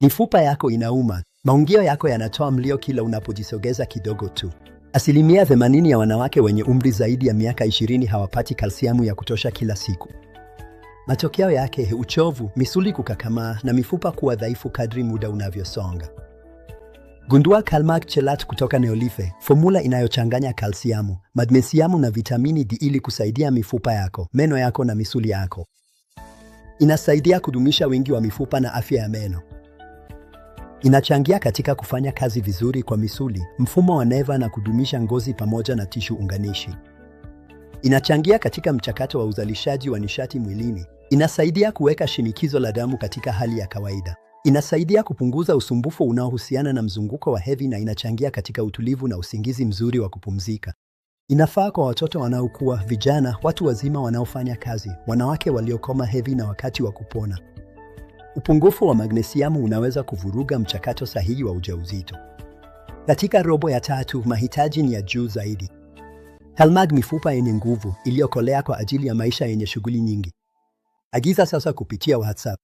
Mifupa yako inauma. Maungio yako yanatoa mlio kila unapojisogeza kidogo tu. 80% ya wanawake wenye umri zaidi ya miaka 20 hawapati kalsiamu ya kutosha kila siku. Matokeo yake, uchovu, misuli kukakamaa na mifupa kuwa dhaifu kadri muda unavyosonga. Gundua Calmag Chelat kutoka Neolife, formula inayochanganya kalsiamu, magnesiamu na vitamini D ili kusaidia mifupa yako, meno yako na misuli yako. Inasaidia kudumisha wingi wa mifupa na afya ya meno. Inachangia katika kufanya kazi vizuri kwa misuli, mfumo wa neva na kudumisha ngozi pamoja na tishu unganishi. Inachangia katika mchakato wa uzalishaji wa nishati mwilini. Inasaidia kuweka shinikizo la damu katika hali ya kawaida. Inasaidia kupunguza usumbufu unaohusiana na mzunguko wa hedhi na inachangia katika utulivu na usingizi mzuri wa kupumzika. Inafaa kwa watoto wanaokua, vijana, watu wazima wanaofanya kazi, wanawake waliokoma hedhi na wakati wa kupona. Upungufu wa magnesiamu unaweza kuvuruga mchakato sahihi wa ujauzito. Katika robo ya tatu, mahitaji ni ya juu zaidi. Calmag, mifupa yenye nguvu iliyokolea kwa ajili ya maisha yenye shughuli nyingi. Agiza sasa kupitia WhatsApp.